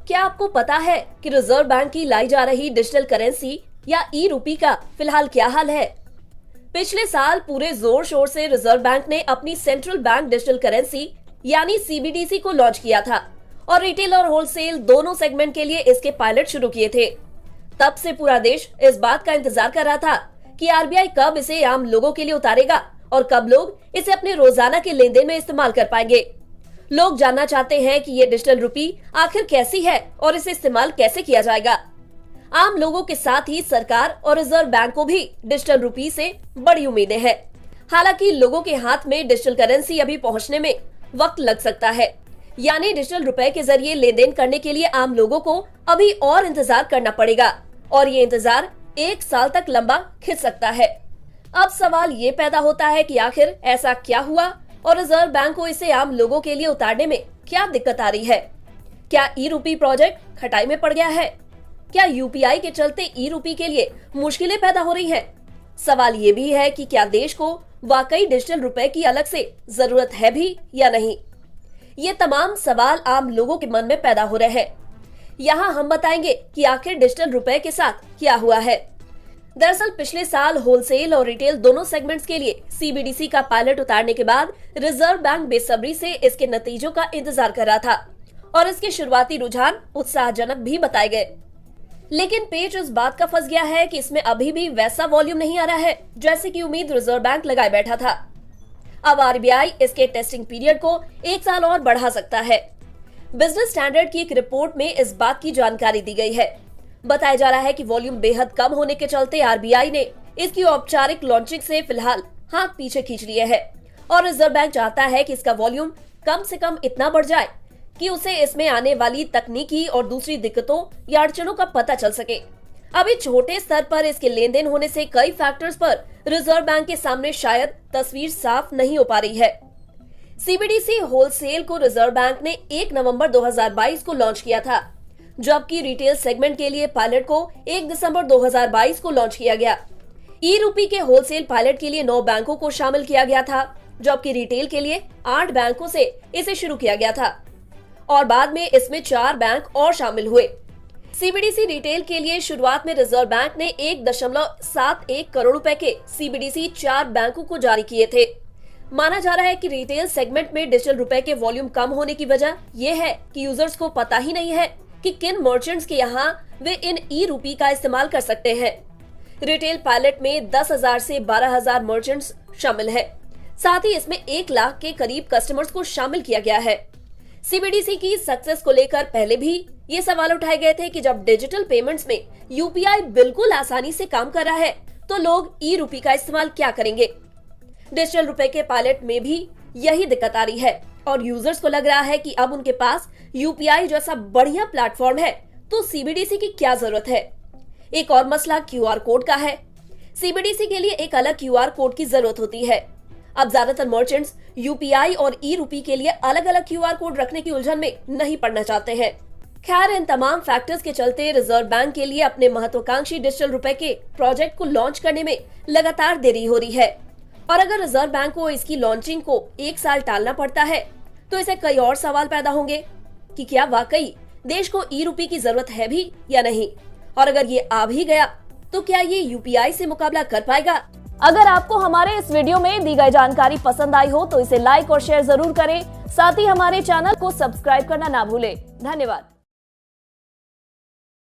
क्या आपको पता है कि रिजर्व बैंक की लाई जा रही डिजिटल करेंसी या ई रूपी का फिलहाल क्या हाल है? पिछले साल पूरे जोर शोर से रिजर्व बैंक ने अपनी सेंट्रल बैंक डिजिटल करेंसी यानी सीबीडीसी को लॉन्च किया था और रिटेल और होलसेल दोनों सेगमेंट के लिए इसके पायलट शुरू किए थे। तब से पूरा देश इस बात का इंतजार कर रहा था कि आरबीआई कब इसे आम लोगों के लिए उतारेगा और कब लोग इसे अपने रोजाना के लेन देन में इस्तेमाल कर पाएंगे। लोग जानना चाहते हैं कि ये डिजिटल रुपी आखिर कैसी है और इसे इस्तेमाल कैसे किया जाएगा। आम लोगों के साथ ही सरकार और रिजर्व बैंक को भी डिजिटल रुपी से बड़ी उम्मीदें हैं। हालांकि लोगों के हाथ में डिजिटल करेंसी अभी पहुंचने में वक्त लग सकता है, यानी डिजिटल रुपए के जरिए लेन देन करने के लिए आम लोगों को अभी और इंतजार करना पड़ेगा और ये इंतजार 1 साल तक लंबा खिंच सकता है। अब सवाल ये पैदा होता है कि आखिर ऐसा क्या हुआ और रिजर्व बैंक को इसे आम लोगों के लिए उतारने में क्या दिक्कत आ रही है? क्या ई रूपी प्रोजेक्ट खटाई में पड़ गया है? क्या यूपीआई के चलते ई रूपी के लिए मुश्किलें पैदा हो रही हैं? सवाल ये भी है कि क्या देश को वाकई डिजिटल रुपए की अलग से जरूरत है भी या नहीं? ये तमाम सवाल आम लोगों के मन में पैदा हो रहे हैं। यहाँ हम बताएंगे कि आखिर डिजिटल रुपए के साथ क्या हुआ है। दरअसल पिछले साल होलसेल और रिटेल दोनों सेगमेंट्स के लिए सीबीडीसी का पायलट उतारने के बाद रिजर्व बैंक बेसब्री से इसके नतीजों का इंतजार कर रहा था और इसके शुरुआती रुझान उत्साहजनक भी बताए गए। लेकिन पेच इस बात का फंस गया है कि इसमें अभी भी वैसा वॉल्यूम नहीं आ रहा है जैसे कि उम्मीद रिजर्व बैंक लगाए बैठा था। अब आरबीआई इसके टेस्टिंग पीरियड को 1 साल और बढ़ा सकता है। बिजनेस स्टैंडर्ड की एक रिपोर्ट में इस बात की जानकारी दी गई है। बताया जा रहा है कि वॉल्यूम बेहद कम होने के चलते आरबीआई ने इसकी औपचारिक लॉन्चिंग से फिलहाल हाथ पीछे खींच लिए है और रिजर्व बैंक चाहता है कि इसका वॉल्यूम कम से कम इतना बढ़ जाए कि उसे इसमें आने वाली तकनीकी और दूसरी दिक्कतों या अड़चनों का पता चल सके। अभी छोटे स्तर पर इसके लेन देन होने से कई फैक्टर्स पर रिजर्व बैंक के सामने शायद तस्वीर साफ नहीं हो पा रही है। सीबीडीसी होलसेल को रिजर्व बैंक ने 1 नवंबर 2022 को लॉन्च किया था, जबकि रिटेल सेगमेंट के लिए पायलट को 1 दिसंबर 2022 को लॉन्च किया गया। ई रूपी के होलसेल पायलट के लिए 9 बैंकों को शामिल किया गया था, जबकि रिटेल के लिए 8 बैंकों से इसे शुरू किया गया था और बाद में इसमें 4 बैंक और शामिल हुए। सीबीडीसी रिटेल के लिए शुरुआत में रिजर्व बैंक ने 1.71 करोड़ रुपए के सीबीडीसी 4 बैंकों को जारी किए थे। माना जा रहा है कि रिटेल सेगमेंट में डिजिटल रुपए के वॉल्यूम कम होने की वजह यह है कि यूजर्स को पता ही नहीं है कि किन मर्चेंट्स के यहाँ वे इन ई रूपी का इस्तेमाल कर सकते हैं। रिटेल पायलट में 10,000 से 12,000 मर्चेंट्स शामिल है। साथ ही इसमें 1 लाख के करीब कस्टमर्स को शामिल किया गया है। सीबीडीसी की सक्सेस को लेकर पहले भी ये सवाल उठाए गए थे कि जब डिजिटल पेमेंट्स में यूपीआई बिल्कुल आसानी से काम कर रहा है तो लोग ई रूपी का इस्तेमाल क्या करेंगे? डिजिटल रुपए के पायलट में भी यही दिक्कत आ रही है और यूजर्स को लग रहा है कि अब उनके पास यूपीआई जैसा बढ़िया प्लेटफॉर्म है तो सीबीडीसी की क्या जरूरत है। एक और मसला क्यूआर कोड का है। सीबीडीसी के लिए एक अलग क्यूआर कोड की जरूरत होती है। अब ज्यादातर मर्चेंट्स यूपीआई और ई रूपी के लिए अलग अलग क्यूआर कोड रखने की उलझन में नहीं पड़ना चाहते हैं। खैर, इन तमाम फैक्टर्स के चलते रिजर्व बैंक के लिए अपने महत्वाकांक्षी डिजिटल रुपए के प्रोजेक्ट को लॉन्च करने में लगातार देरी हो रही है और अगर रिजर्व बैंक को इसकी लॉन्चिंग को 1 साल टालना पड़ता है तो इसे कई और सवाल पैदा होंगे कि क्या वाकई देश को ई रूपी की जरूरत है भी या नहीं, और अगर ये आ भी गया तो क्या ये यूपीआई से मुकाबला कर पाएगा? अगर आपको हमारे इस वीडियो में दी गई जानकारी पसंद आई हो तो इसे लाइक और शेयर जरूर करें। साथ ही हमारे चैनल को सब्सक्राइब करना ना भूलें। धन्यवाद।